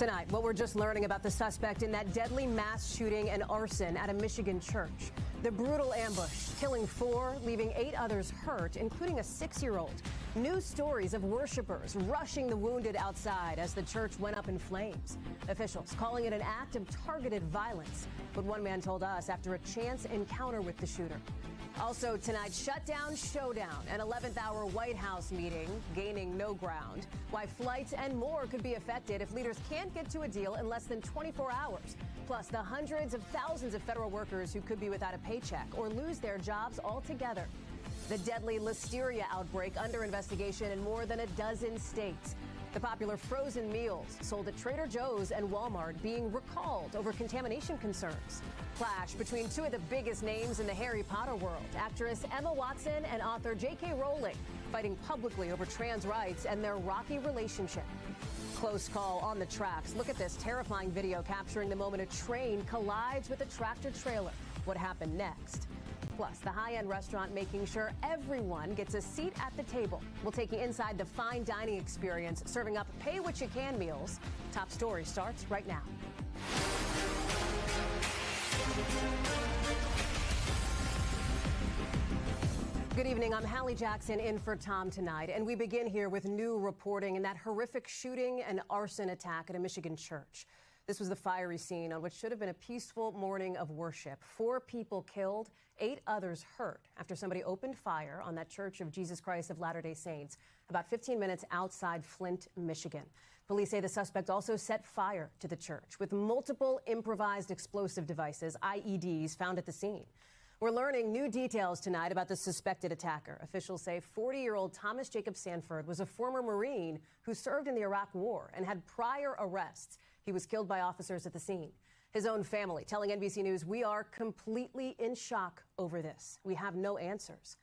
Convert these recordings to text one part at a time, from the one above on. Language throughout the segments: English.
Tonight, what we're just learning about the suspect in that deadly mass shooting and arson at a Michigan church. The brutal ambush, killing 4, leaving 8 others hurt, including a 6-year-old. New stories of worshipers rushing the wounded outside as the church went up in flames. Officials calling it an act of targeted violence, but one man told us after a chance encounter with the shooter. Also tonight, shutdown, showdown, an 11th hour White House meeting gaining no ground. Why flights and more could be affected if leaders can't get to a deal in less than 24 hours. Plus the hundreds of thousands of federal workers who could be without a paycheck or lose their jobs altogether. The deadly listeria outbreak under investigation in more than a dozen states. The popular frozen meals sold at Trader Joe's and Walmart being recalled over contamination concerns. Clash between 2 of the biggest names in the Harry Potter world, actress Emma Watson and author J.K. Rowling, fighting publicly over trans rights and their rocky relationship. Close call on the tracks. Look at this terrifying video capturing the moment a train collides with a tractor trailer. What happened next? Plus, the high-end restaurant making sure everyone gets a seat at the table. We'll take you inside the fine dining experience, serving up pay-what-you-can meals. Top story starts right now. Good evening. I'm Hallie Jackson in for Tom tonight, and we begin here with new reporting in that horrific shooting and arson attack at a Michigan church. This was the fiery scene on what should have been a peaceful morning of worship. 4 people killed, 8 others hurt after somebody opened fire on that Church of Jesus Christ of Latter-day Saints about 15 minutes outside Flint, Michigan. Police say the suspect also set fire to the church with multiple improvised explosive devices, IEDs, found at the scene. We're learning new details tonight about the suspected attacker. Officials say 40-year-old Thomas Jacob Sanford was a former Marine who served in the Iraq War and had prior arrests. He was killed by officers at the scene. His own family telling NBC News, "We are completely in shock over this. We have no answers."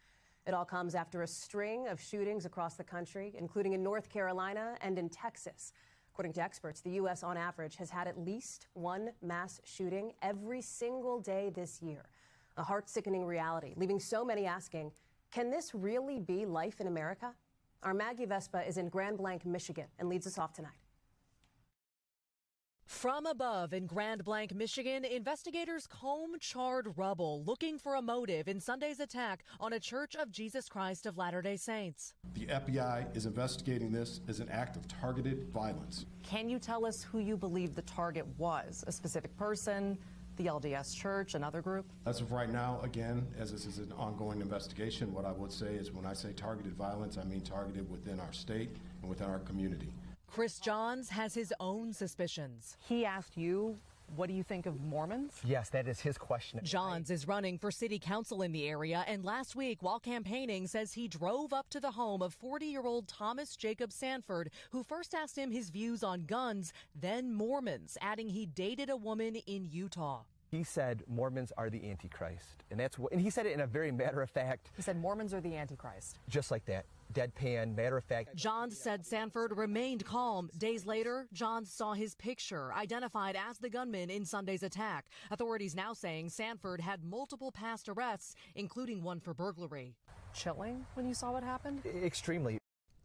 It all comes after a string of shootings across the country, including in North Carolina and in Texas. According to experts, the U.S. on average has had at least 1 mass shooting every single day this year. A heart-sickening reality, leaving so many asking, can this really be life in America? Our Maggie Vespa is in Grand Blanc, Michigan, and leads us off tonight. From above in Grand Blanc, Michigan, investigators comb charred rubble looking for a motive in Sunday's attack on a Church of Jesus Christ of Latter-day Saints. The FBI is investigating this as an act of targeted violence. Can you tell us who you believe the target was? A specific person, the LDS Church, another group? As of right now, again, as this is an ongoing investigation, what I would say is when I say targeted violence, I mean targeted within our state and within our community. Chris Johns has his own suspicions. He asked you, what do you think of Mormons? Yes, that is his question. Johns is running for city council in the area, and last week, while campaigning, says he drove up to the home of 40-year-old Thomas Jacob Sanford, who first asked him his views on guns, then Mormons, adding he dated a woman in Utah. He said Mormons are the Antichrist, and he said it in a very matter-of-fact. He said Mormons are the Antichrist. Just like that. Deadpan, matter-of-fact. Johns said Sanford remained calm. Days later, Johns saw his picture, identified as the gunman in Sunday's attack. Authorities now saying Sanford had multiple past arrests, including one for burglary. Chilling when you saw what happened? Extremely.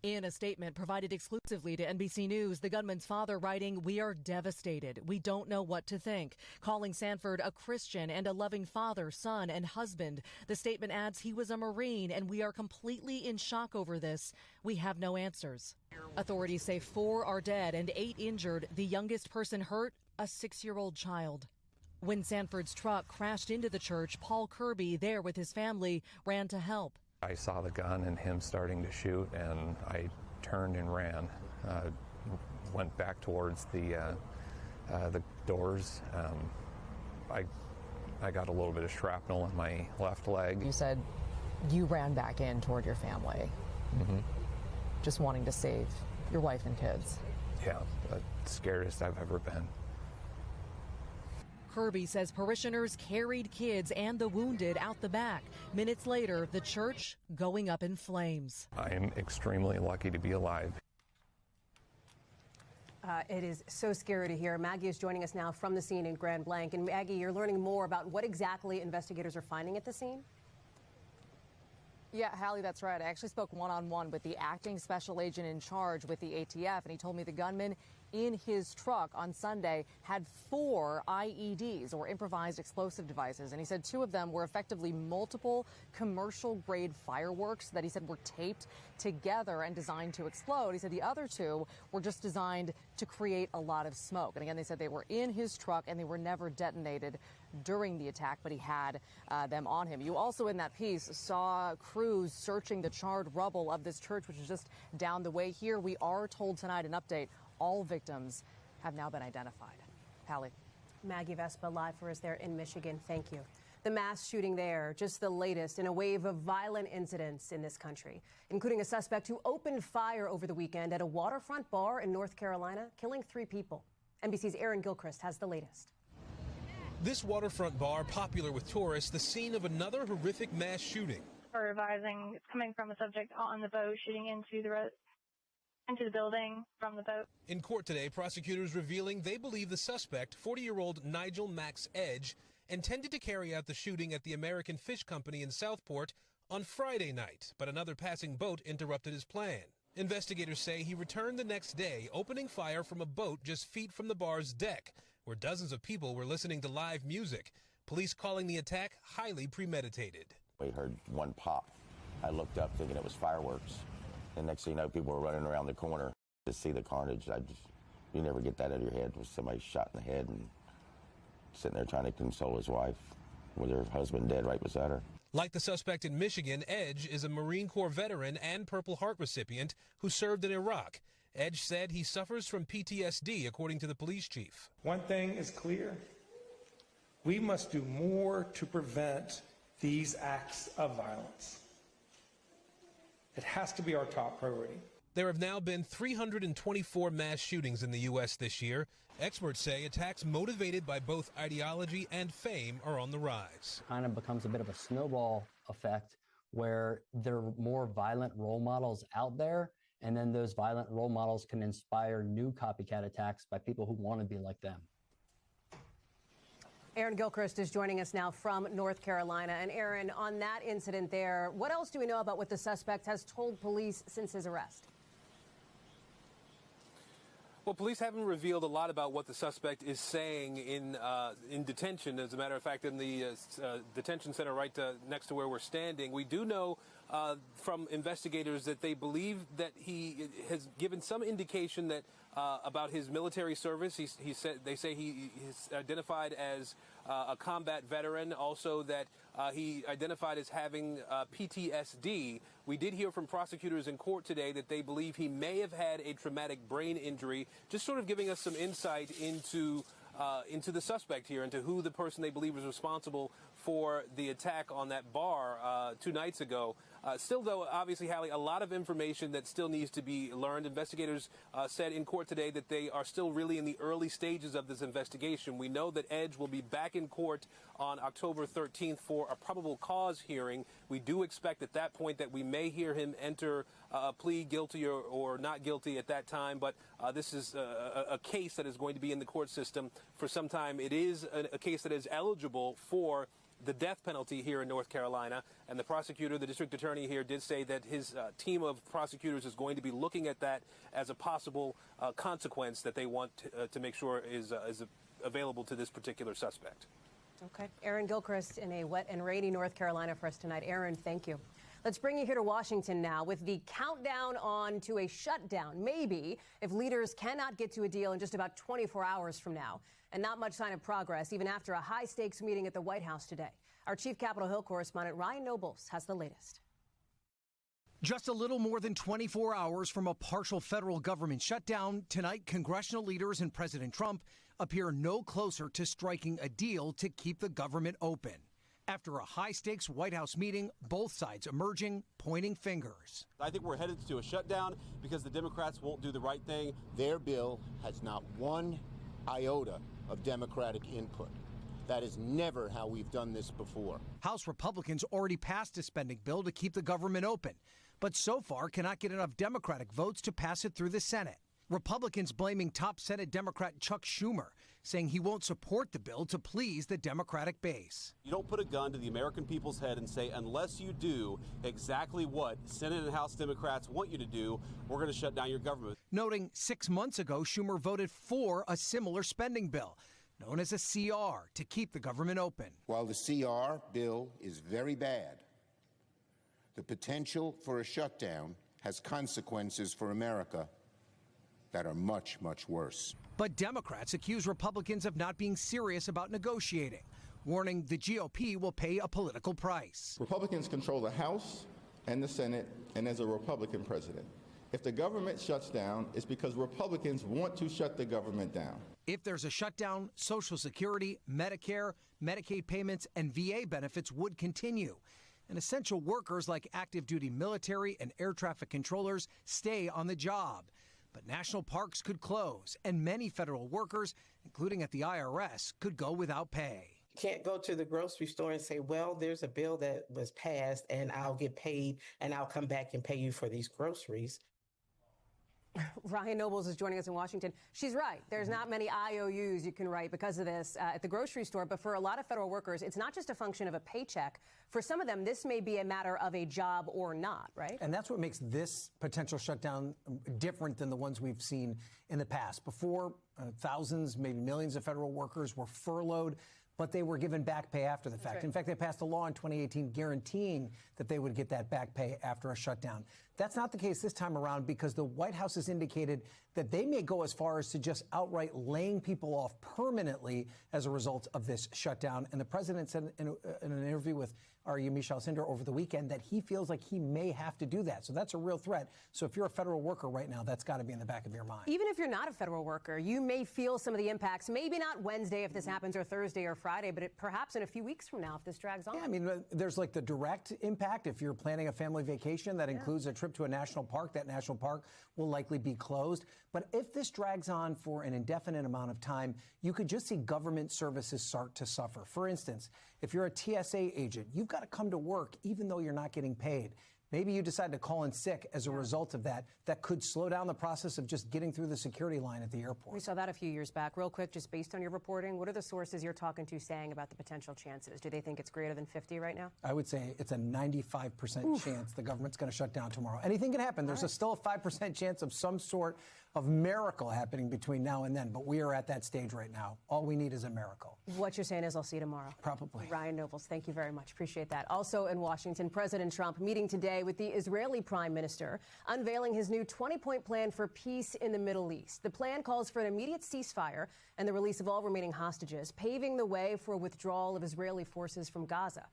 In a statement provided exclusively to NBC News, the gunman's father writing, "We are devastated. We don't know what to think." Calling Sanford a Christian and a loving father, son, and husband. The statement adds he was a Marine, and we are completely in shock over this. We have no answers. Authorities say 4 are dead and 8 injured. The youngest person hurt, a 6-year-old child. When Sanford's truck crashed into the church, Paul Kirby, there with his family, ran to help. I saw the gun and him starting to shoot, and I turned and ran. Went back towards the doors. I got a little bit of shrapnel in my left leg. You said you ran back in toward your family, just wanting to save your wife and kids. Yeah, the scariest I've ever been. Kirby says parishioners carried kids and the wounded out the back. Minutes later, the church going up in flames. I am extremely lucky to be alive. It is so scary to hear. Maggie is joining us now from the scene in Grand Blanc. And Maggie, you're learning more about what exactly investigators are finding at the scene? Yeah, Hallie, that's right. I actually spoke one-on-one with the acting special agent in charge with the ATF, and he told me the gunman in his truck on Sunday had 4 IEDs, or improvised explosive devices. And he said 2 of them were effectively multiple commercial-grade fireworks that he said were taped together and designed to explode. He said the other 2 were just designed to create a lot of smoke. And again, they said they were in his truck and they were never detonated during the attack, but he had them on him. You also in that piece saw crews searching the charred rubble of this church, which is just down the way here. We are told tonight an update. All victims have now been identified. Hallie. Maggie Vespa live for us there in Michigan. Thank you. The mass shooting there, just the latest in a wave of violent incidents in this country, including a suspect who opened fire over the weekend at a waterfront bar in North Carolina, killing 3 people. NBC's Aaron Gilchrist has the latest. This waterfront bar, popular with tourists, the scene of another horrific mass shooting. We're advising it's coming from a subject on the boat shooting into the building from the boat. In court today, prosecutors revealing they believe the suspect, 40-year-old Nigel Max Edge, intended to carry out the shooting at the American Fish Company in Southport on Friday night, but another passing boat interrupted his plan. Investigators say he returned the next day, opening fire from a boat just feet from the bar's deck, where dozens of people were listening to live music. Police calling the attack highly premeditated. We heard one pop. I looked up thinking it was fireworks. And next thing you know, people were running around the corner to see the carnage. You never get that out of your head with somebody shot in the head and sitting there trying to console his wife with her husband dead right beside her. Like the suspect in Michigan, Edge is a Marine Corps veteran and Purple Heart recipient who served in Iraq. Edge said he suffers from PTSD, according to the police chief. One thing is clear. We must do more to prevent these acts of violence. It has to be our top priority. There have now been 324 mass shootings in the U.S. this year. Experts say attacks motivated by both ideology and fame are on the rise. Kind of becomes a bit of a snowball effect where there are more violent role models out there, and then those violent role models can inspire new copycat attacks by people who want to be like them. Aaron Gilchrist is joining us now from North Carolina. And Aaron, on that incident there, what else do we know about what the suspect has told police since his arrest? Well, police haven't revealed a lot about what the suspect is saying in detention. As a matter of fact, in the detention center right next to where we're standing, we do know from investigators that they believe that he has given some indication that about his military service. They say he is identified as a combat veteran, also that he identified as having PTSD. We did hear from prosecutors in court today that they believe he may have had a traumatic brain injury, just sort of giving us some insight into the suspect here, into who the person they believe was responsible for the attack on that bar 2 nights ago. Still, though, obviously, Hallie, a lot of information that still needs to be learned. Investigators said in court today that they are still really in the early stages of this investigation. We know that Edge will be back in court on October 13th for a probable cause hearing. We do expect at that point that we may hear him enter a plea guilty or not guilty at that time. But this is a case that is going to be in the court system for some time. It is a case that is eligible for the death penalty here in North Carolina, and the prosecutor, the district attorney here, did say that his team of prosecutors is going to be looking at that as a possible consequence that they want to make sure is available to this particular suspect. Okay. Aaron Gilchrist in a wet and rainy North Carolina for us tonight. Aaron, thank you. Let's bring you here to Washington now with the countdown on to a shutdown, maybe, if leaders cannot get to a deal in just about 24 hours from now. And not much sign of progress, even after a high-stakes meeting at the White House today. Our chief Capitol Hill correspondent Ryan Nobles has the latest. Just a little more than 24 hours from a partial federal government shutdown, tonight congressional leaders and President Trump appear no closer to striking a deal to keep the government open. After a high-stakes White House meeting, both sides emerging, pointing fingers. I think we're headed to a shutdown because the Democrats won't do the right thing. Their bill has not one iota of Democratic input. That is never how we've done this before. House Republicans already passed a spending bill to keep the government open, but so far cannot get enough Democratic votes to pass it through the Senate. Republicans blaming top Senate Democrat Chuck Schumer, saying he won't support the bill to please the Democratic base. You don't put a gun to the American people's head and say, unless you do exactly what Senate and House Democrats want you to do, we're going to shut down your government. Noting 6 months ago, Schumer voted for a similar spending bill, known as a CR, to keep the government open. While the CR bill is very bad, the potential for a shutdown has consequences for America that are much, much worse. But Democrats accuse Republicans of not being serious about negotiating, warning the GOP will pay a political price. Republicans control the House and the Senate, and as a Republican president. If the government shuts down, it's because Republicans want to shut the government down. If there's a shutdown, Social Security, Medicare, Medicaid payments, and VA benefits would continue. And essential workers like active duty military and air traffic controllers stay on the job. But national parks could close, and many federal workers, including at the IRS, could go without pay. You can't go to the grocery store and say, well, there's a bill that was passed and I'll get paid and I'll come back and pay you for these groceries. Ryan Nobles is joining us in Washington. She's right. There's not many IOUs you can write because of this at the grocery store. But for a lot of federal workers, it's not just a function of a paycheck. For some of them, this may be a matter of a job or not, right? And that's what makes this potential shutdown different than the ones we've seen in the past. Before, thousands, maybe millions of federal workers were furloughed, but they were given back pay after the fact. Right. In fact, they passed a law in 2018 guaranteeing that they would get that back pay after a shutdown. That's not the case this time around because the White House has indicated that they may go as far as to just outright laying people off permanently as a result of this shutdown. And the president said in an interview with our Michelle Cinder over the weekend that he feels like he may have to do that. So that's a real threat. So if you're a federal worker right now, that's got to be in the back of your mind. Even if you're not a federal worker, you may feel some of the impacts, maybe not Wednesday if this happens or Thursday or Friday, but perhaps in a few weeks from now if this drags on. Yeah, I mean, there's like the direct impact. If you're planning a family vacation that includes a trip to a national park, that national park will likely be closed. But if this drags on for an indefinite amount of time, you could just see government services start to suffer. For instance, if you're a TSA agent, you've got to come to work even though you're not getting paid. Maybe you decide to call in sick as a result of that. That could slow down the process of just getting through the security line at the airport. We saw that a few years back. Real quick, just based on your reporting, what are the sources you're talking to saying about the potential chances? Do they think it's greater than 50 right now? I would say it's a 95% chance the government's going to shut down tomorrow. Anything can happen. There's still a 5% chance of some sort of miracle happening between now and then, but we are at that stage right now. All we need is a miracle. What you're saying is I'll see you tomorrow. Probably. Ryan Nobles, thank you very much. Appreciate that. Also in Washington, President Trump meeting today with the Israeli Prime Minister, unveiling his new 20-point plan for peace in the Middle East. The plan calls for an immediate ceasefire and the release of all remaining hostages, paving the way for a withdrawal of Israeli forces from Gaza.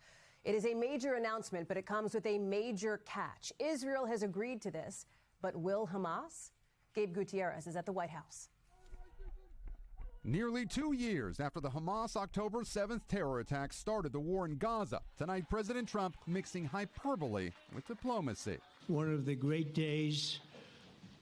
It is a major announcement, but it comes with a major catch. Israel has agreed to this, but will Hamas? Gabe Gutierrez is at the White House. Nearly 2 years after the Hamas October 7th terror attack started the war in Gaza, tonight President Trump mixing hyperbole with diplomacy. One of the great days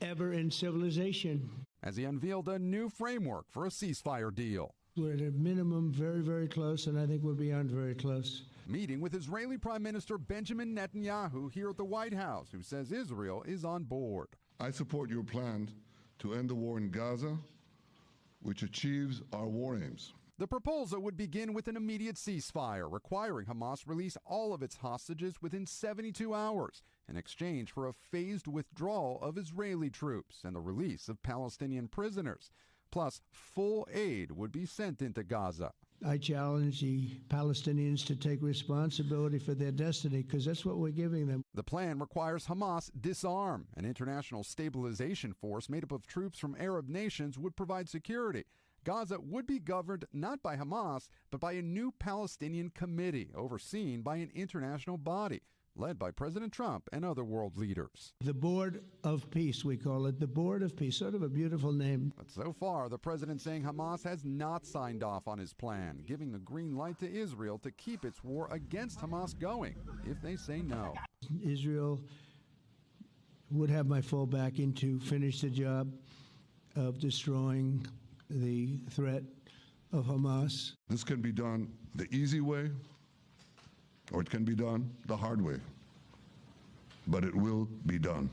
ever in civilization. As he unveiled a new framework for a ceasefire deal. We're at a minimum very, very close, and I think we're beyond very close. Meeting with Israeli Prime Minister Benjamin Netanyahu here at the White House, who says Israel is on board. I support your plan to end the war in Gaza, which achieves our war aims. The proposal would begin with an immediate ceasefire, requiring Hamas release all of its hostages within 72 hours in exchange for a phased withdrawal of Israeli troops and the release of Palestinian prisoners. Plus, full aid would be sent into Gaza. I challenge the Palestinians to take responsibility for their destiny, because that's what we're giving them. The plan requires Hamas disarm. An international stabilization force made up of troops from Arab nations would provide security. Gaza would be governed not by Hamas, but by a new Palestinian committee overseen by an international body, led by President Trump and other world leaders. The Board of Peace, we call it, the Board of Peace, sort of a beautiful name. But so far, the president saying Hamas has not signed off on his plan, giving the green light to Israel to keep its war against Hamas going, if they say no. Israel would have my full backing to finish the job of destroying the threat of Hamas. This can be done the easy way, or it can be done the hard way, but it will be done.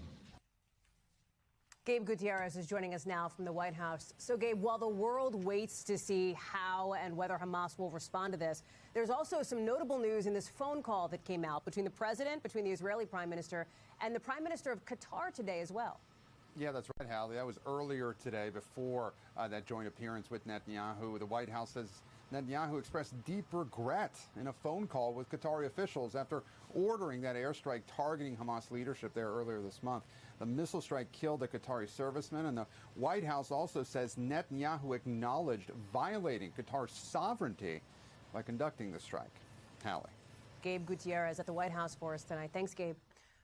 Gabe Gutierrez is joining us now from the White House. So, Gabe, while the world waits to see how and whether Hamas will respond to this, there's also some notable news in this phone call that came out between the president, between the Israeli prime minister, and the prime minister of Qatar today as well. Yeah, that's right, Hallie. That was earlier today before that joint appearance with Netanyahu. The White House says Netanyahu expressed deep regret in a phone call with Qatari officials after ordering that airstrike targeting Hamas leadership there earlier this month. The missile strike killed a Qatari serviceman, and the White House also says Netanyahu acknowledged violating Qatar's sovereignty by conducting the strike. Hallie. Gabe Gutierrez at the White House for us tonight. Thanks, Gabe.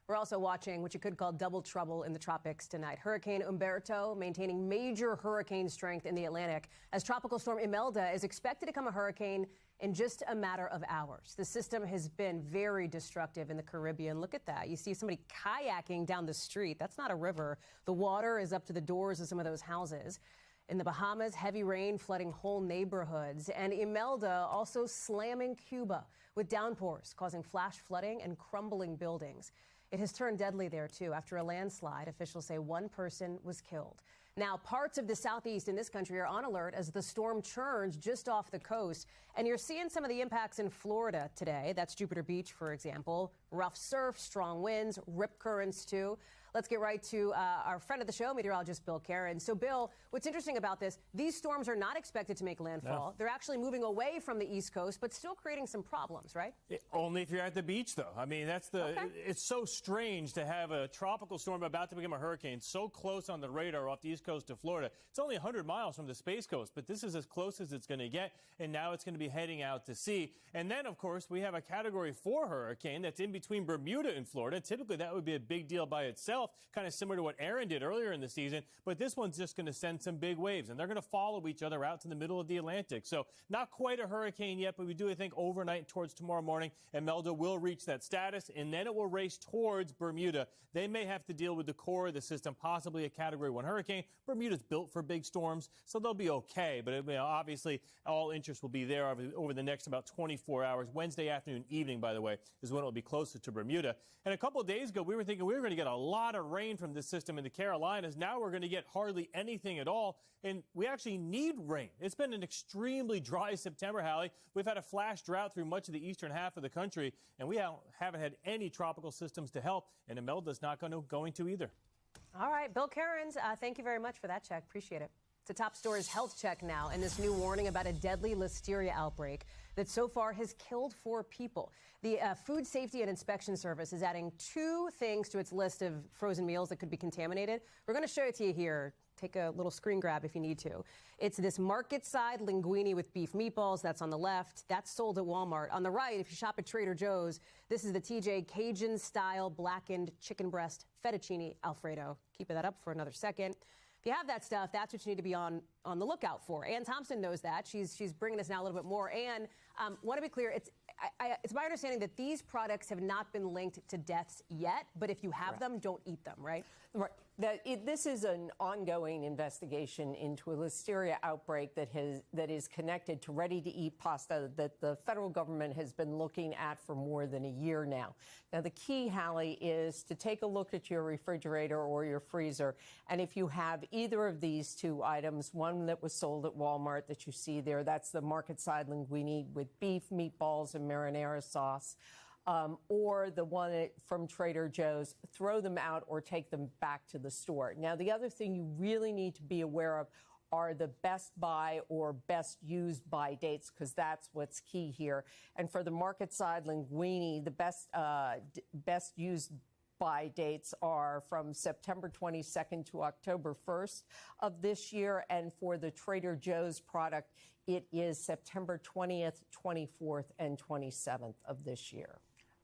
We're also watching what you could call double trouble in the tropics tonight. Hurricane Umberto maintaining major hurricane strength in the Atlantic as Tropical Storm Imelda is expected to become a hurricane in just a matter of hours. The system has been very destructive in the Caribbean. Look at that. You see somebody kayaking down the street. That's not a river. The water is up to the doors of some of those houses. In the Bahamas, heavy rain flooding whole neighborhoods. And Imelda also slamming Cuba with downpours, causing flash flooding and crumbling buildings. It has turned deadly there, too. After a landslide, officials say one person was killed. Now, parts of the southeast in this country are on alert as the storm churns just off the coast. And you're seeing some of the impacts in Florida today. That's Jupiter Beach, for example. Rough surf, strong winds, rip currents, too. Let's get right to our friend of the show, meteorologist Bill Karen. So, Bill, what's interesting about this, these storms are not expected to make landfall. No. They're actually moving away from the East Coast, but still creating some problems, right? Only if you're at the beach, though. I mean, that's the. Okay. It's so strange to have a tropical storm about to become a hurricane so close on the radar off the East Coast of Florida. It's only 100 miles from the Space Coast, but this is as close as it's going to get, and now it's going to be heading out to sea. And then, of course, we have a Category 4 hurricane that's in between Bermuda and Florida. Typically, that would be a big deal by itself, kind of similar to what Aaron did earlier in the season, but this one's just going to send some big waves, and they're going to follow each other out to the middle of the Atlantic. So not quite a hurricane yet, but we do think overnight towards tomorrow morning, Imelda will reach that status, and then it will race towards Bermuda. They may have to deal with the core of the system, possibly a Category 1 hurricane. Bermuda's built for big storms, so they'll be okay, but obviously all interest will be there over the next about 24 hours. Wednesday afternoon, evening, by the way, is when it will be closer to Bermuda. And a couple of days ago, we were thinking we were going to get a lot of rain from this system in the Carolinas. Now we're going to get hardly anything at all, and we actually need rain. It's been an extremely dry September, Hallie. We've had a flash drought through much of the eastern half of the country, and we haven't had any tropical systems to help, and Imelda's not going to either. All right, Bill Cairns, thank you very much for that check. Appreciate it. The top story's health check now, and this new warning about a deadly listeria outbreak that so far has killed 4 people. The Food Safety and Inspection Service is adding 2 things to its list of frozen meals that could be contaminated. We're going to show it to you here. Take a little screen grab if you need to. It's this market-side linguine with beef meatballs. That's on the left. That's sold at Walmart. On the right, if you shop at Trader Joe's, this is the TJ Cajun-style blackened chicken breast fettuccine Alfredo. Keep that up for another second. If you have that stuff, that's what you need to be on the lookout for. Ann Thompson knows that. She's bringing us now a little bit more. Ann, want to be clear, it's my understanding that these products have not been linked to deaths yet, but if you have them, don't eat them, right? Right. This is an ongoing investigation into a listeria outbreak that is connected to ready-to-eat pasta that the federal government has been looking at for more than a year now. Now, the key, Hallie, is to take a look at your refrigerator or your freezer, and if you have either of these 2 items, one that was sold at Walmart that you see there, that's the market-side linguine with beef, meatballs, and marinara sauce, or the one from Trader Joe's, throw them out or take them back to the store. Now, the other thing you really need to be aware of are the best buy or best used by dates, because that's what's key here. And for the market side linguine, the best used by dates are from September 22nd to October 1st of this year. And for the Trader Joe's product, it is September 20th, 24th, and 27th of this year.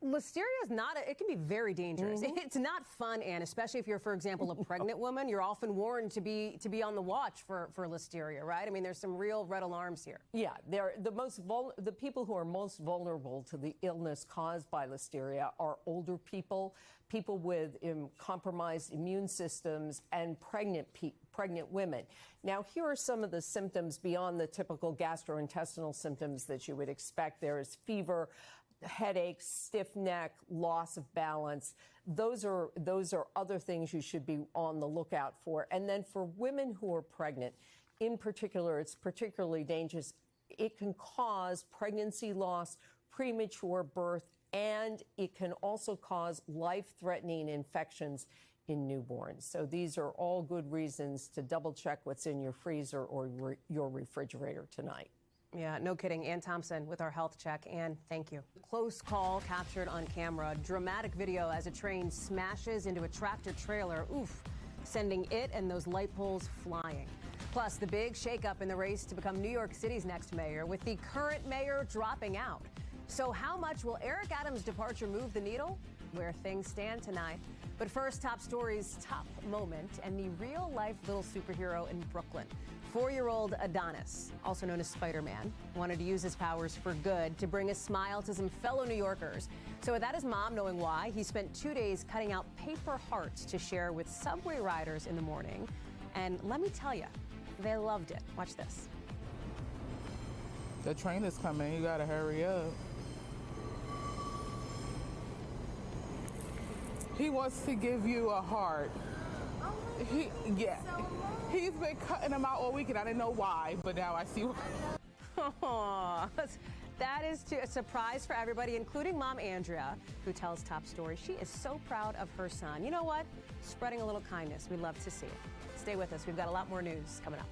Listeria is it can be very dangerous. It's not fun, Anne, especially if you're, for example, a pregnant woman. You're often warned to be on the watch for listeria, right? I mean, there's some real red alarms here. Yeah, they're the people who are most vulnerable to the illness caused by listeria are older people, people with compromised immune systems, and pregnant women. Now, here are some of the symptoms beyond the typical gastrointestinal symptoms that you would expect. There is fever, headaches, stiff neck, loss of balance. Those are other things you should be on the lookout for. And then for women who are pregnant, in particular, it's particularly dangerous. It can cause pregnancy loss, premature birth, and it can also cause life-threatening infections in newborns. So these are all good reasons to double check what's in your freezer or your refrigerator tonight. Yeah, no kidding. Ann Thompson with our health check. Ann, thank you. Close call captured on camera. Dramatic video as a train smashes into a tractor trailer. Oof, sending it and those light poles flying. Plus, the big shakeup in the race to become New York City's next mayor, with the current mayor dropping out. So how much will Eric Adams' departure move the needle? Where things stand tonight. But first, top stories, top moment, and the real-life little superhero in Brooklyn. 4-year-old Adonis, also known as Spider-Man, wanted to use his powers for good to bring a smile to some fellow New Yorkers. So without his mom knowing why, he spent 2 days cutting out paper hearts to share with subway riders in the morning. And let me tell you, they loved it. Watch this. The train is coming. You gotta hurry up. He wants to give you a heart. He's been cutting them out all week, and I didn't know why, but now I see why. Aww, that is a surprise for everybody, including Mom Andrea, who tells Top Story she is so proud of her son. You know what? Spreading a little kindness. We love to see it. Stay with us. We've got a lot more news coming up.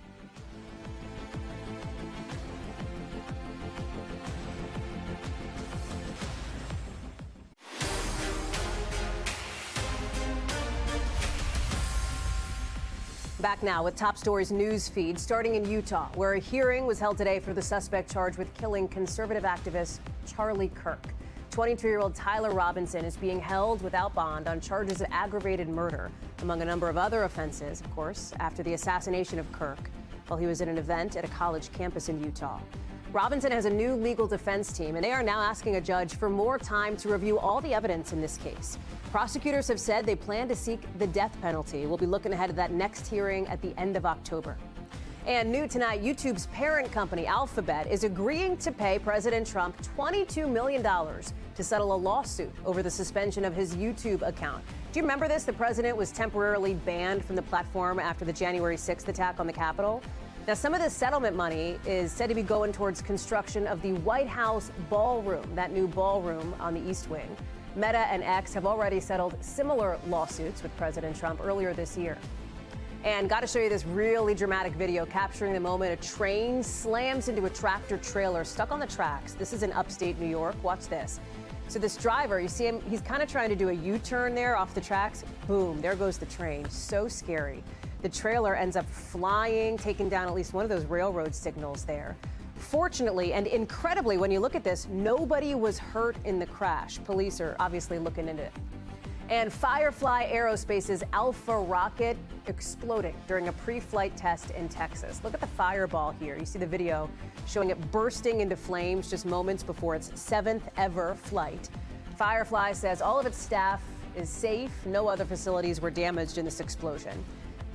Back now with Top Story's news feed, starting in Utah, where a hearing was held today for the suspect charged with killing conservative activist Charlie Kirk. 22-year-old Tyler Robinson is being held without bond on charges of aggravated murder, among a number of other offenses, of course, after the assassination of Kirk while he was at an event at a college campus in Utah. Robinson has a new legal defense team, and they are now asking a judge for more time to review all the evidence in this case. Prosecutors have said they plan to seek the death penalty. We'll be looking ahead to that next hearing at the end of October. And new tonight, YouTube's parent company, Alphabet, is agreeing to pay President Trump $22 million to settle a lawsuit over the suspension of his YouTube account. Do you remember this? The president was temporarily banned from the platform after the January 6th attack on the Capitol. Now, some of this settlement money is said to be going towards construction of the White House ballroom, that new ballroom on the East Wing. Meta and X have already settled similar lawsuits with President Trump earlier this year. And got to show you this really dramatic video capturing the moment a train slams into a tractor trailer stuck on the tracks. This is in upstate New York. Watch this. So this driver, you see him, he's kind of trying to do a U-turn there off the tracks. Boom, there goes the train. So scary. The trailer ends up flying, taking down at least one of those railroad signals there. Fortunately and incredibly, when you look at this, nobody was hurt in the crash. Police are obviously looking into it. And Firefly Aerospace's Alpha rocket exploding during a pre-flight test in Texas. Look at the fireball here. You see the video showing it bursting into flames just moments before its 7th ever flight. Firefly says all of its staff is safe. No other facilities were damaged in this explosion.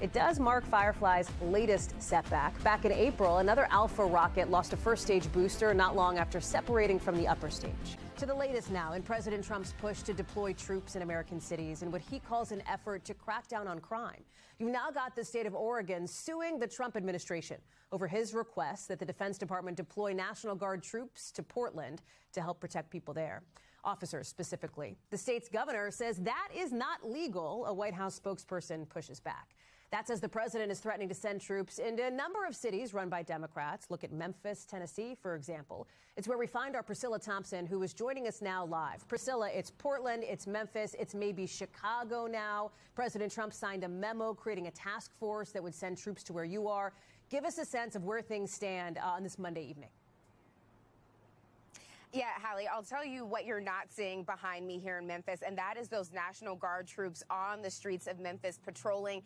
It does mark Firefly's latest setback. Back in April, another Alpha rocket lost a first-stage booster not long after separating from the upper stage. To the latest now in President Trump's push to deploy troops in American cities in what he calls an effort to crack down on crime. You've now got the state of Oregon suing the Trump administration over his request that the Defense Department deploy National Guard troops to Portland to help protect people there. Officers specifically. The state's governor says that is not legal. A White House spokesperson pushes back. That's as the president is threatening to send troops into a number of cities run by Democrats. Look at Memphis, Tennessee, for example. It's where we find our Priscilla Thompson, who is joining us now live. Priscilla, it's Portland, it's Memphis, it's maybe Chicago now. President Trump signed a memo creating a task force that would send troops to where you are. Give us a sense of where things stand on this Monday evening. Yeah, Hallie, I'll tell you what you're not seeing behind me here in Memphis, and that is those National Guard troops on the streets of Memphis patrolling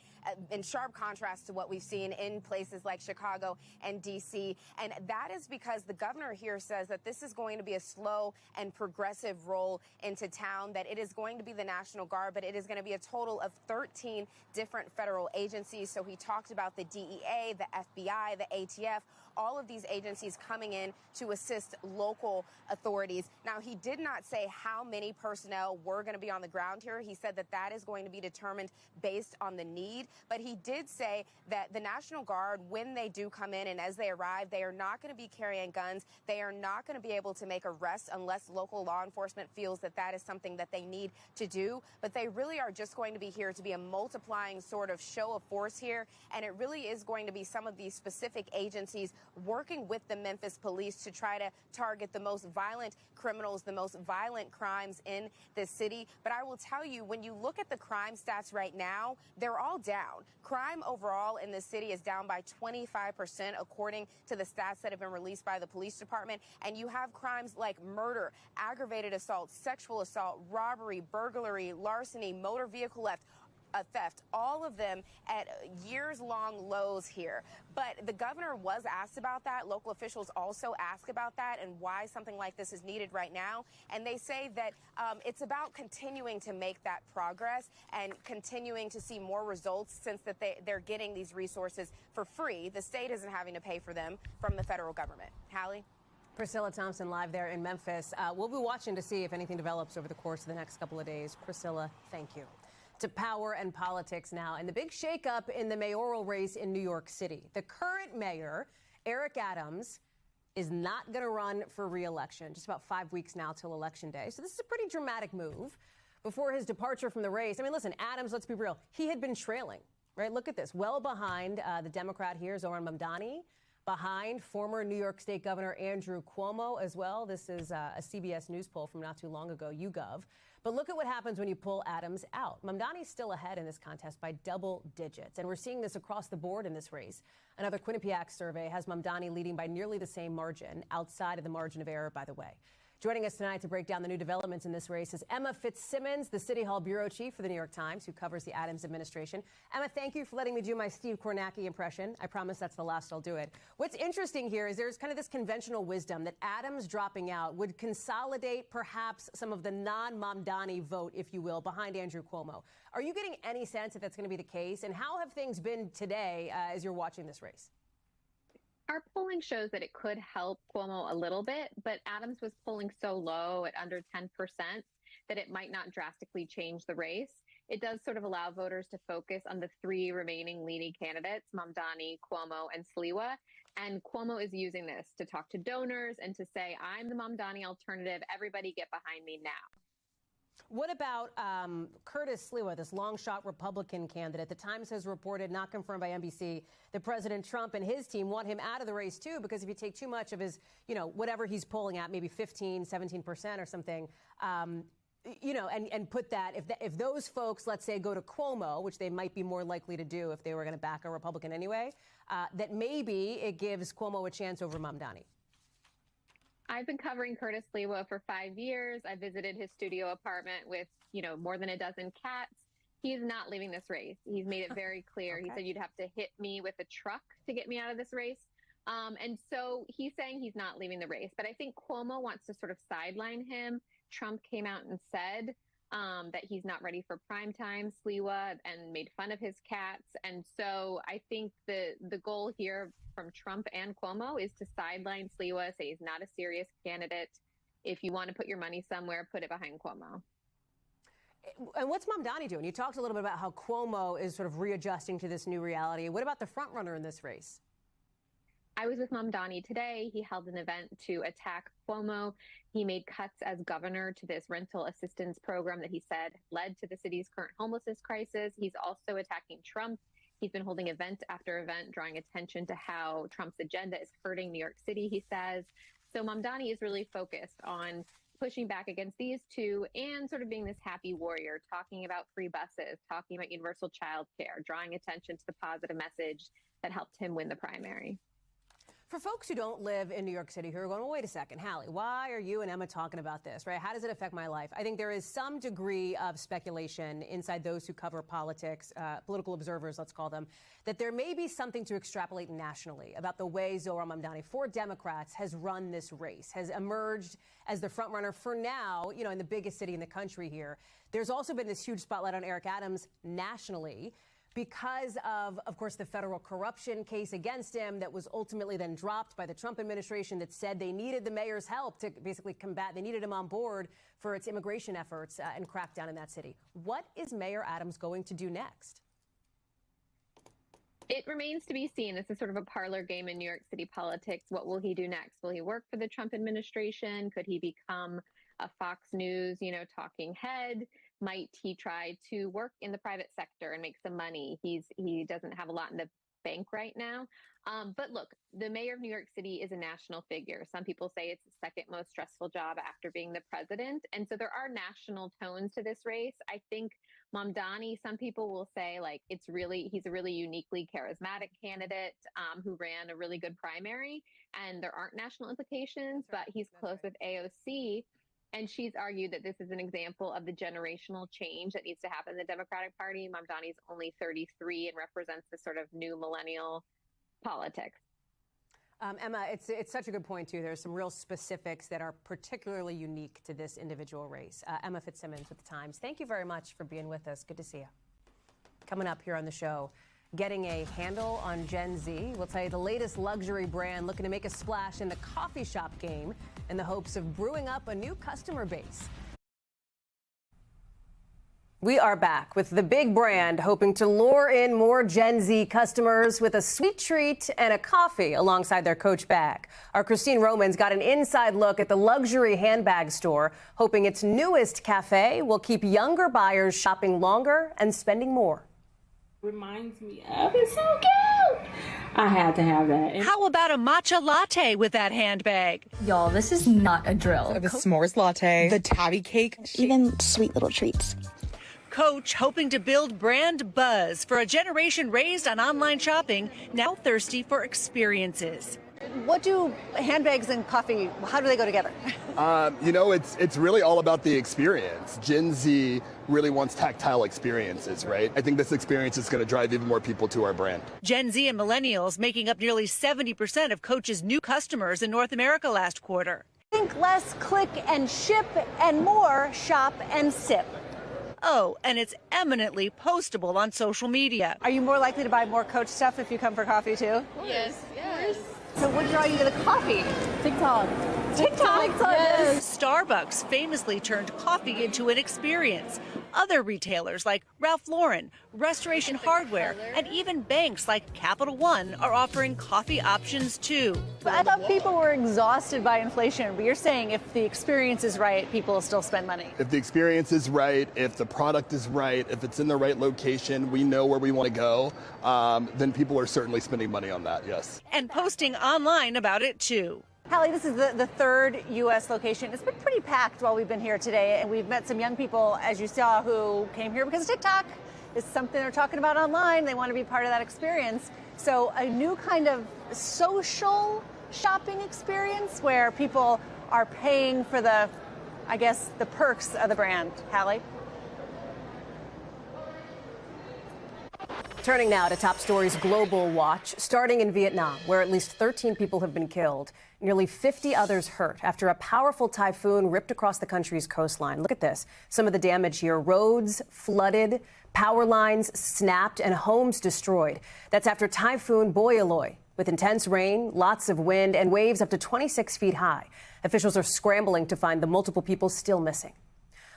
in sharp contrast to what we've seen in places like Chicago and D.C. And that is because the governor here says that this is going to be a slow and progressive roll into town, that it is going to be the National Guard, but it is going to be a total of 13 different federal agencies. So he talked about the DEA, the FBI, the ATF, all of these agencies coming in to assist local authorities. Now, he did not say how many personnel were going to be on the ground here. He said that that is going to be determined based on the need. But he did say that the National Guard, when they do come in and as they arrive, they are not going to be carrying guns. They are not going to be able to make arrests unless local law enforcement feels that that is something that they need to do. But they really are just going to be here to be a multiplying sort of show of force here. And it really is going to be some of these specific agencies working with the Memphis police to try to target the most violent criminals, the most violent crimes in the city. But I will tell you, when you look at the crime stats right now, they're all down. Crime overall in the city is down by 25%, according to the stats that have been released by the police department. And you have crimes like murder, aggravated assault, sexual assault, robbery, burglary, larceny, motor vehicle theft, all of them at years-long lows here. But the governor was asked about that. Local officials also ask about that and why something like this is needed right now. And they say that it's about continuing to make that progress and continuing to see more results since that they're getting these resources for free. The state isn't having to pay for them from the federal government. Hallie? Priscilla Thompson live there in Memphis. We'll be watching to see if anything develops over the course of the next couple of days. Priscilla, thank you. To power and politics now, and the big shakeup in the mayoral race in New York City. The current mayor, Eric Adams, is not going to run for re-election. Just about 5 weeks now till Election Day. So this is a pretty dramatic move before his departure from the race. I mean, listen, Adams, let's be real. He had been trailing, right? Look at this. Well behind the Democrat here, Zohran Mamdani. Behind former New York State Governor Andrew Cuomo as well. This is a CBS News poll from not too long ago, YouGov. But look at what happens when you pull Adams out. Mamdani's still ahead in this contest by double digits. And we're seeing this across the board in this race. Another Quinnipiac survey has Mamdani leading by nearly the same margin, outside of the margin of error, by the way. Joining us tonight to break down the new developments in this race is Emma Fitzsimmons, the City Hall bureau chief for the New York Times, who covers the Adams administration. Emma, thank you for letting me do my Steve Kornacki impression. I promise that's the last I'll do it. What's interesting here is there's kind of this conventional wisdom that Adams dropping out would consolidate perhaps some of the non-Mamdani vote, if you will, behind Andrew Cuomo. Are you getting any sense that that's going to be the case? And how have things been today as you're watching this race? Our polling shows that it could help Cuomo a little bit, but Adams was polling so low at under 10% that it might not drastically change the race. It does sort of allow voters to focus on the three remaining leading candidates, Mamdani, Cuomo, and Sliwa. And Cuomo is using this to talk to donors and to say, I'm the Mamdani alternative. Everybody get behind me now. What about Curtis Sliwa, this long shot Republican candidate? The Times has reported, not confirmed by NBC, that President Trump and his team want him out of the race, too, because if you take too much of his, whatever he's polling at, maybe 15, 17% or something, and put that, if those folks, let's say, go to Cuomo, which they might be more likely to do if they were going to back a Republican anyway, that maybe it gives Cuomo a chance over Mamdani. I've been covering Curtis Sliwa for 5 years. I visited his studio apartment with, more than a dozen cats. He's not leaving this race. He's made it very clear. Okay. He said you'd have to hit me with a truck to get me out of this race. And so he's saying he's not leaving the race. But I think Cuomo wants to sort of sideline him. Trump came out and said that he's not ready for primetime Sliwa and made fun of his cats. And so I think the goal here from Trump and Cuomo is to sideline Sliwa, say he's not a serious candidate. If you want to put your money somewhere, put it behind Cuomo. And what's Mamdani doing? You talked a little bit about how Cuomo is sort of readjusting to this new reality. What about the front runner in this race? I was with Mamdani today. He held an event to attack Cuomo. He made cuts as governor to this rental assistance program that he said led to the city's current homelessness crisis. He's also attacking Trump. He's been holding event after event, drawing attention to how Trump's agenda is hurting New York City, he says. So Mamdani is really focused on pushing back against these two and sort of being this happy warrior, talking about free buses, talking about universal child care, drawing attention to the positive message that helped him win the primary. For folks who don't live in New York City who are going, well, wait a second, Hallie, why are you and Emma talking about this, right? How does it affect my life? I think there is some degree of speculation inside those who cover politics, political observers, let's call them, that there may be something to extrapolate nationally about the way Zohran Mamdani, for Democrats, has run this race, has emerged as the front runner for now, in the biggest city in the country here. There's also been this huge spotlight on Eric Adams nationally. because of course, the federal corruption case against him that was ultimately then dropped by the Trump administration that said they needed the mayor's help to basically combat, they needed him on board for its immigration efforts and crackdown in that city. What is Mayor Adams going to do next? It remains to be seen. This is sort of a parlor game in New York City politics. What will he do next? Will he work for the Trump administration? Could he become a Fox News, talking head? Might he try to work in the private sector and make some money? He doesn't have a lot in the bank right now. But look, the mayor of New York City is a national figure. Some people say it's the second most stressful job after being the president. And so there are national tones to this race. I think Mamdani, some people will say he's a really uniquely charismatic candidate who ran a really good primary, and there aren't national implications, but he's close with AOC. And she's argued that this is an example of the generational change that needs to happen in the Democratic Party. Mamdani's only 33 and represents this sort of new millennial politics. Emma, it's such a good point, too. There's some real specifics that are particularly unique to this individual race. Emma Fitzsimmons with the Times. Thank you very much for being with us. Good to see you. Coming up here on the show, getting a handle on Gen Z. We'll tell you the latest luxury brand looking to make a splash in the coffee shop game in the hopes of brewing up a new customer base. We are back with the big brand hoping to lure in more Gen Z customers with a sweet treat and a coffee alongside their Coach bag. Our Christine Roman's got an inside look at the luxury handbag store, hoping its newest cafe will keep younger buyers shopping longer and spending more. Reminds me of. It's so cute. I had to have that. How about a matcha latte with that handbag? Y'all, this is not a drill. The s'mores latte, the tabby cake, even sweet little treats. Coach hoping to build brand buzz for a generation raised on online shopping, now thirsty for experiences. What do handbags and coffee, how do they go together? It's really all about the experience. Gen Z really wants tactile experiences, right? I think this experience is going to drive even more people to our brand. Gen Z and millennials making up nearly 70% of Coach's new customers in North America last quarter. Think less click and ship and more shop and sip. Oh, and it's eminently postable on social media. Are you more likely to buy more Coach stuff if you come for coffee too? Yes. So what draw you to the coffee? TikTok. Yes. Starbucks famously turned coffee into an experience. Other retailers like Ralph Lauren, Restoration Hardware, and even banks like Capital One are offering coffee options too. I thought people were exhausted by inflation, but you're saying if the experience is right, people will still spend money. If the experience is right, if the product is right, if it's in the right location, we know where we want to go, then people are certainly spending money on that, yes. And posting online about it too. Hallie, this is the third U.S. location. It's been pretty packed while we've been here today, and we've met some young people, as you saw, who came here because of TikTok. It's something they're talking about online. They want to be part of that experience. So a new kind of social shopping experience where people are paying for the perks of the brand. Hallie? Turning now to top stories global watch, starting in Vietnam, where at least 13 people have been killed, nearly 50 others hurt after a powerful typhoon ripped across the country's coastline. Look at this. Some of the damage here: roads flooded, power lines snapped, and homes destroyed. That's after Typhoon Boyaloy, with intense rain, lots of wind, and waves up to 26 feet high. Officials are scrambling to find the multiple people still missing.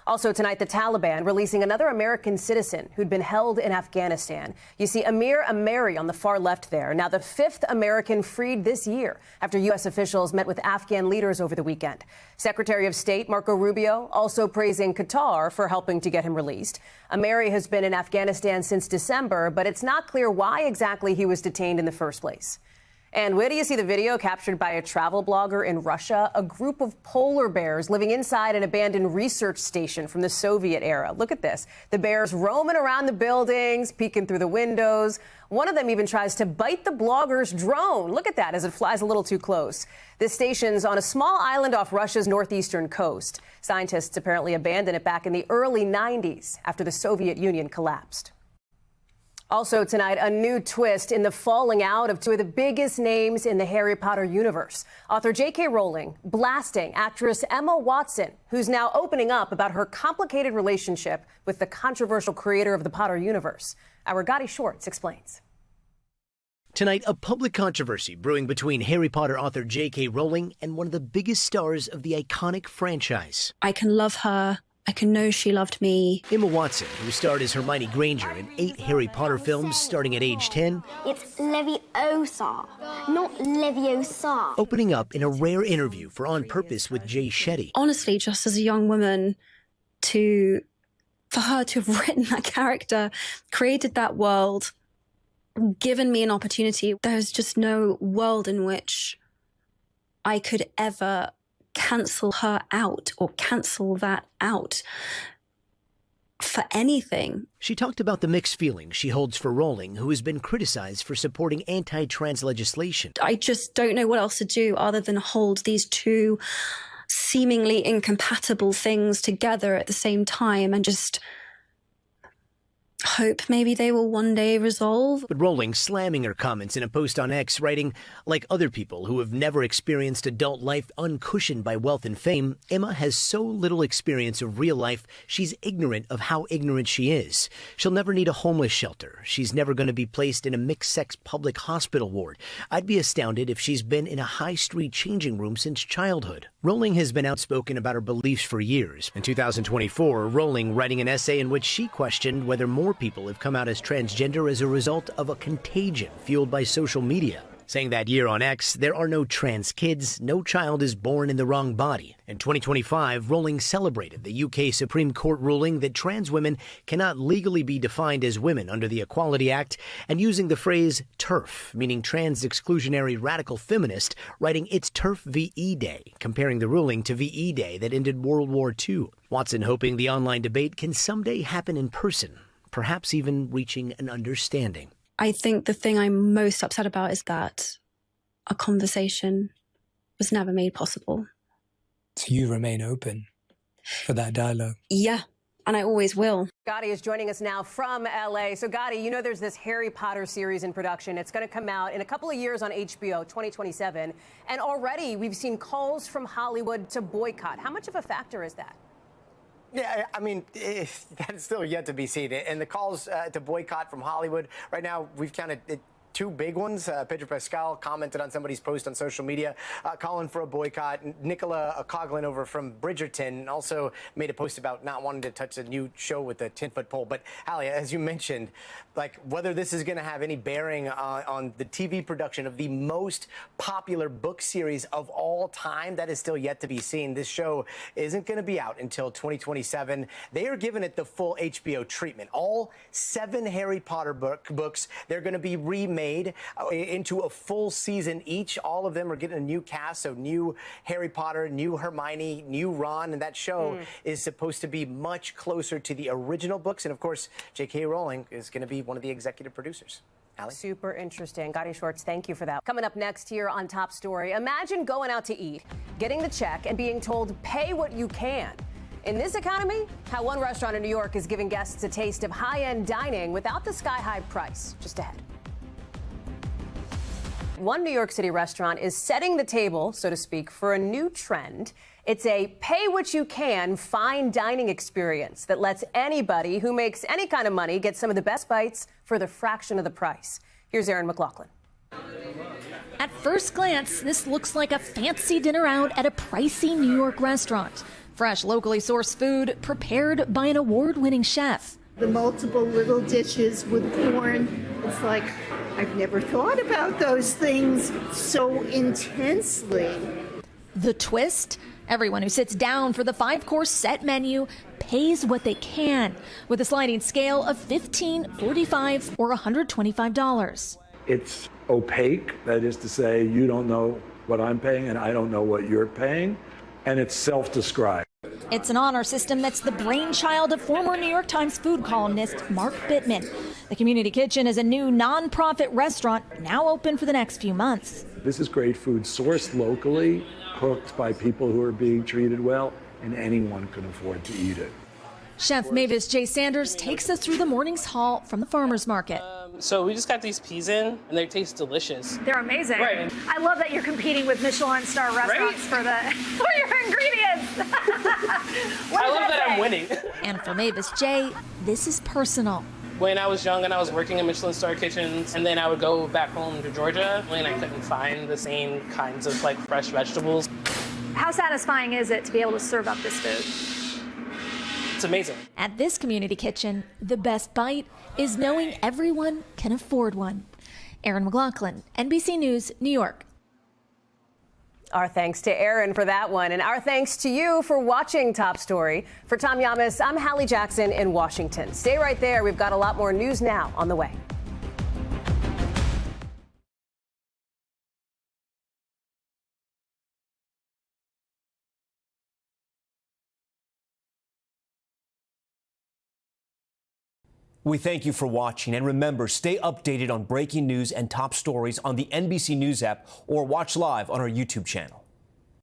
Also tonight, the Taliban releasing another American citizen who'd been held in Afghanistan. You see Amir Ameri on the far left there, now the 5th American freed this year after U.S. officials met with Afghan leaders over the weekend. Secretary of State Marco Rubio also praising Qatar for helping to get him released. Ameri has been in Afghanistan since December, but it's not clear why exactly he was detained in the first place. And where do you see the video captured by a travel blogger in Russia? A group of polar bears living inside an abandoned research station from the Soviet era. Look at this. The bears roaming around the buildings, peeking through the windows. One of them even tries to bite the blogger's drone. Look at that as it flies a little too close. This station's on a small island off Russia's northeastern coast. Scientists apparently abandoned it back in the early 90s after the Soviet Union collapsed. Also tonight, a new twist in the falling out of two of the biggest names in the Harry Potter universe. Author J.K. Rowling blasting actress Emma Watson, who's now opening up about her complicated relationship with the controversial creator of the Potter universe. Our Gotti Schwartz explains. Tonight, a public controversy brewing between Harry Potter author J.K. Rowling and one of the biggest stars of the iconic franchise. I can love her. I can know she loved me. Emma Watson, who starred as Hermione Granger in 8 Harry Potter films starting at age 10. It's Leviosa, not Leviosa. Opening up in a rare interview for On Purpose with Jay Shetty. Honestly, just as a young woman, for her to have written that character, created that world, given me an opportunity, there's just no world in which I could ever cancel her out or cancel that out for anything. She talked about the mixed feelings she holds for Rowling, who has been criticized for supporting anti-trans legislation. I just don't know what else to do other than hold these two seemingly incompatible things together at the same time and just hope maybe they will one day resolve. But Rowling slamming her comments in a post on X, writing, like other people who have never experienced adult life uncushioned by wealth and fame, Emma has so little experience of real life, she's ignorant of how ignorant she is. She'll never need a homeless shelter. She's never going to be placed in a mixed-sex public hospital ward. I'd be astounded if she's been in a high-street changing room since childhood. Rowling has been outspoken about her beliefs for years. In 2024, Rowling writing an essay in which she questioned whether more people have come out as transgender as a result of a contagion fueled by social media. Saying that year on X, there are no trans kids, no child is born in the wrong body. In 2025, Rowling celebrated the UK Supreme Court ruling that trans women cannot legally be defined as women under the Equality Act, and using the phrase TERF, meaning trans exclusionary radical feminist, writing it's TERF VE Day, comparing the ruling to VE Day that ended World War II. Watson hoping the online debate can someday happen in person, perhaps even reaching an understanding. I think the thing I'm most upset about is that a conversation was never made possible. So you remain open for that dialogue? Yeah, and I always will. Gotti is joining us now from LA. So Gotti, you know there's this Harry Potter series in production. It's going to come out in a couple of years on HBO, 2027. And already we've seen calls from Hollywood to boycott. How much of a factor is that? Yeah, I mean, that's still yet to be seen. And the calls to boycott from Hollywood, right now, we've counted 2 big ones. Pedro Pascal commented on somebody's post on social media calling for a boycott. Nicola Coughlan over from Bridgerton also made a post about not wanting to touch a new show with a 10-foot pole. But, Hallie, as you mentioned, like whether this is going to have any bearing on the TV production of the most popular book series of all time, that is still yet to be seen. This show isn't going to be out until 2027. They are giving it the full HBO treatment. All 7 Harry Potter books, they're going to be remade into a full season each. All of them are getting a new cast, so new Harry Potter, new Hermione, new Ron, and that show is supposed to be much closer to the original books. And of course, J.K. Rowling is going to be one of the executive producers. Allie? Super interesting. Gotti Schwartz, thank you for that. Coming up next here on Top Story, imagine going out to eat, getting the check, and being told, pay what you can. In this economy, how one restaurant in New York is giving guests a taste of high-end dining without the sky-high price. Just ahead. One New York City restaurant is setting the table, so to speak, for a new trend. It's a pay-what-you-can fine dining experience that lets anybody who makes any kind of money get some of the best bites for the fraction of the price. Here's Erin McLaughlin. At first glance, this looks like a fancy dinner out at a pricey New York restaurant. Fresh, locally sourced food prepared by an award-winning chef. The multiple little dishes with corn, it's like, I've never thought about those things so intensely. The twist? Everyone who sits down for the 5-course set menu pays what they can, with a sliding scale of $15, $45, or $125. It's opaque, that is to say, you don't know what I'm paying and I don't know what you're paying, and it's self-described. It's an honor system that's the brainchild of former New York Times food columnist Mark Bittman. The Community Kitchen is a new nonprofit restaurant now open for the next few months. This is great food sourced locally, cooked by people who are being treated well, and anyone can afford to eat it. Chef Mavis J. Sanders takes us through the morning's haul from the farmer's market. So we just got these peas in, and they taste delicious. They're amazing. Right. I love that you're competing with Michelin star restaurants for your ingredients. I love that I'm winning. And for Mavis J., this is personal. When I was young and I was working in Michelin star kitchens, and then I would go back home to Georgia and I couldn't find the same kinds of like fresh vegetables. How satisfying is it to be able to serve up this food? It's amazing. At this community kitchen, the best bite is knowing everyone can afford one. Erin McLaughlin, NBC News, New York. Our thanks to Erin for that one, and our thanks to you for watching Top Story. For Tom Llamas, I'm Hallie Jackson in Washington. Stay right there. We've got a lot more news now on the way. We thank you for watching, and remember, stay updated on breaking news and top stories on the NBC News app or watch live on our YouTube channel.